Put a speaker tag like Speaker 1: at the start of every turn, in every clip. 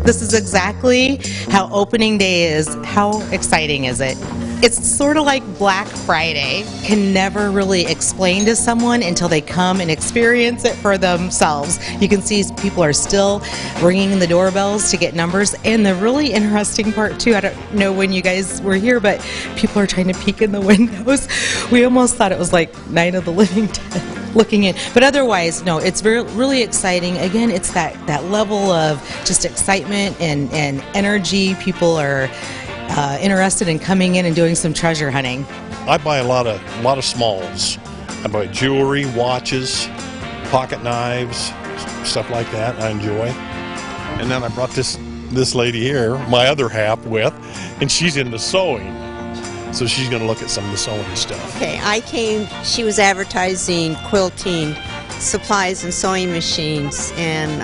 Speaker 1: This is exactly how opening day is. How exciting is it? It's sort of like Black Friday. Can never really explain to someone until they come and experience it for themselves. You can see people are still ringing the doorbells to get numbers. And the really interesting part too, I don't know when you guys were here, but people are trying to peek in the windows. We almost thought it was like Night of the Living Dead looking in. But otherwise, no, it's really exciting. Again, it's that level of just excitement and energy. People are interested in coming in and doing some treasure hunting.
Speaker 2: I buy a lot of smalls. I buy jewelry, watches, pocket knives, stuff like that. I enjoy. And then I brought this lady here, my other half, with, and she's into sewing. So she's going to look at some of the sewing stuff.
Speaker 3: Okay, I came, she was advertising quilting supplies and sewing machines, and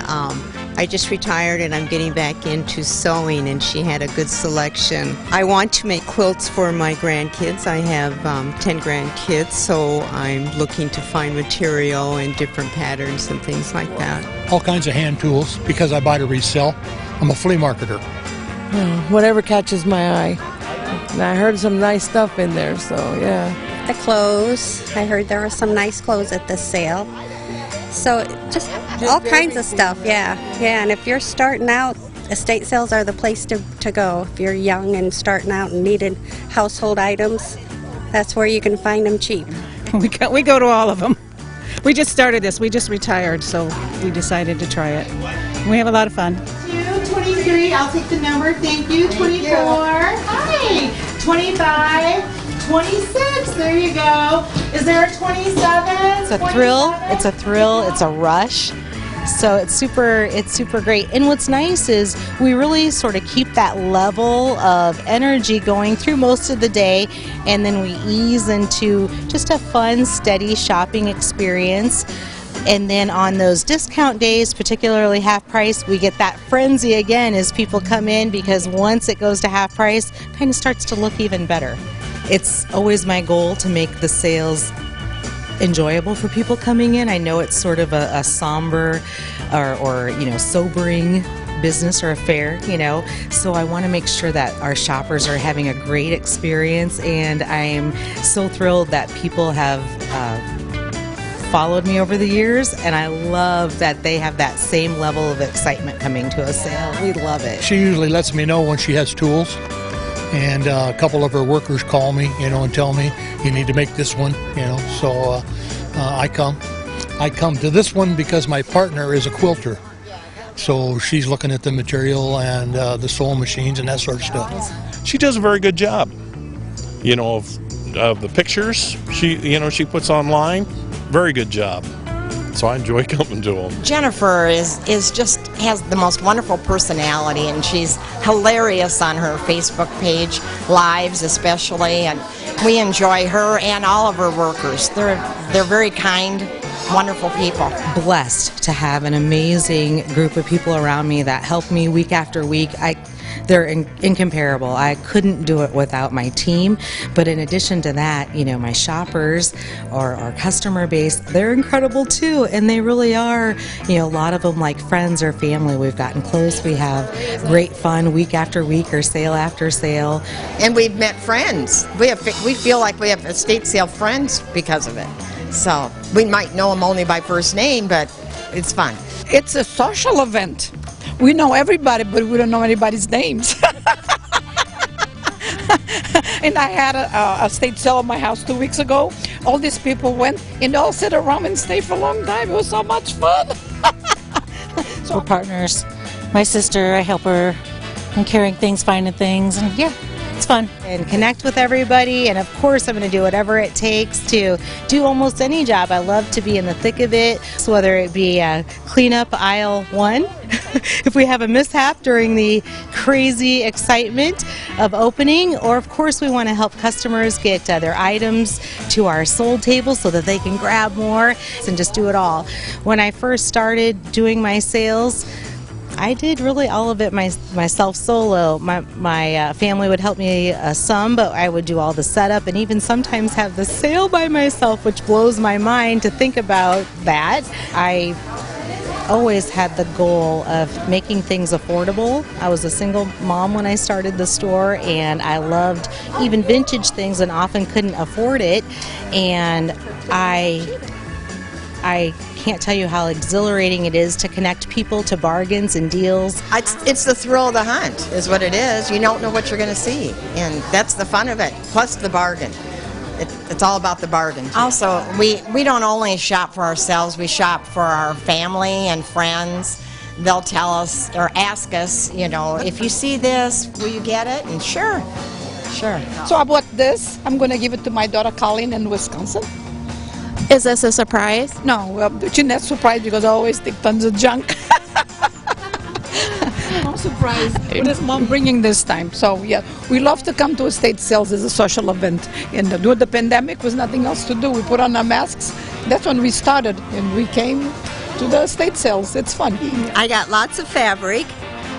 Speaker 3: I just retired and I'm getting back into sewing, and she had a good selection. I want to make quilts for my grandkids. I have 10 grandkids, so I'm looking to find material and different patterns and things like that.
Speaker 4: All kinds of hand tools because I buy to resell. I'm a flea marketer.
Speaker 5: Whatever catches my eye. And I heard some nice stuff in there, so yeah.
Speaker 6: The clothes. I heard there were some nice clothes at the sale. So just all kinds of stuff, yeah. And if you're starting out, estate sales are the place to go. If you're young and starting out and needed household items, that's where you can find them cheap.
Speaker 7: We go to all of them. We just started this. We just retired, so we decided to try it. We have a lot of fun.
Speaker 1: 23, I'll take the number, thank you. 24, hi. 25, 26, there you go. Is there a 27? It's a thrill, it's a thrill, it's a rush. So it's super great. And what's nice is we really sort of keep that level of energy going through most of the day, and then we ease into just a fun, steady shopping experience. And then on those discount days, particularly half price, we get that frenzy again as people come in, because once it goes to half price, it kind of starts to look even better. It's always my goal to make the sales enjoyable for people coming in. I know it's sort of a somber or sobering business or affair, so I want to make sure that our shoppers are having a great experience, and I'm so thrilled that people have followed me over the years, and I love that they have that same level of excitement coming to a sale. We love it.
Speaker 4: She usually lets me know when she has tools, and a couple of her workers call me, and tell me, you need to make this one, so I come to this one because my partner is a quilter, so she's looking at the material and the sewing machines and that sort of stuff.
Speaker 2: She does a very good job, of the pictures she puts online. Very good job. So I enjoy coming to them.
Speaker 8: Jennifer is just has the most wonderful personality, and she's hilarious on her Facebook page, lives especially, and we enjoy her and all of her workers. They're very kind, wonderful people.
Speaker 1: Blessed to have an amazing group of people around me that help me week after week. They're incomparable. I couldn't do it without my team. But in addition to that, my shoppers or our customer base, they're incredible too. And they really are, a lot of them like friends or family. We've gotten close. We have great fun week after week or sale after sale.
Speaker 8: And we've met friends. We feel like we have estate sale friends because of it. So we might know them only by first name, but it's fun.
Speaker 5: It's a social event. We know everybody, but we don't know anybody's names. And I had a estate sale at my house 2 weeks ago. All these people went and they all sit around and stayed for a long time. It was so much fun.
Speaker 9: We're partners. My sister, I help her in carrying things, finding things, and yeah, it's fun.
Speaker 1: And connect with everybody, and of course I'm going to do whatever it takes to do almost any job. I love to be in the thick of it, so whether it be clean up aisle 1, if we have a mishap during the crazy excitement of opening, or of course we want to help customers get their items to our sold table so that they can grab more and just do it all. When I first started doing my sales, I did really all of it myself solo. My family would help me some, but I would do all the setup and even sometimes have the sale by myself, which blows my mind to think about that. I
Speaker 9: always had the goal of making things affordable. I was a single mom when I started the store, and I loved even vintage things and often couldn't afford it. And I can't tell you how exhilarating it is to connect people to bargains and deals.
Speaker 8: It's the thrill of the hunt, is what it is. You don't know what you're going to see, and that's the fun of it, plus the bargain. It's all about the bargain. Also, we don't only shop for ourselves, we shop for our family and friends. They'll tell us or ask us, if you see this, will you get it? And sure.
Speaker 5: So I bought this. I'm going to give it to my daughter Colleen in Wisconsin.
Speaker 10: Is this a surprise?
Speaker 5: No, well, she's not surprised because I always take tons of junk. I'm surprised. What is Mom bringing this time? So yeah, we love to come to estate sales as a social event. And during the pandemic was nothing else to do. We put on our masks. That's when we started, and we came to the estate sales. It's fun.
Speaker 3: I got lots of fabric.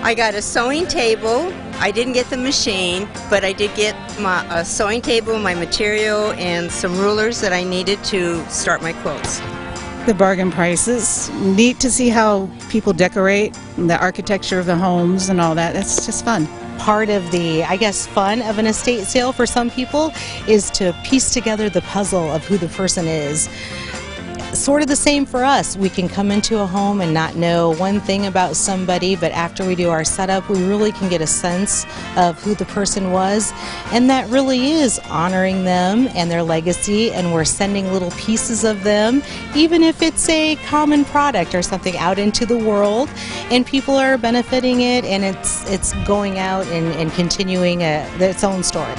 Speaker 3: I got a sewing table. I didn't get the machine, but I did get a sewing table, my material, and some rulers that I needed to start my quilts.
Speaker 7: The bargain prices. Neat to see how people decorate, the architecture of the homes and all that. It's just fun.
Speaker 9: Part of the, fun of an estate sale for some people is to piece together the puzzle of who the person is. Sort of the same for us. We can come into a home and not know one thing about somebody, but after we do our setup, we really can get a sense of who the person was, and that really is honoring them and their legacy, and we're sending little pieces of them, even if it's a common product or something, out into the world, and people are benefiting it, and it's going out and continuing its own story.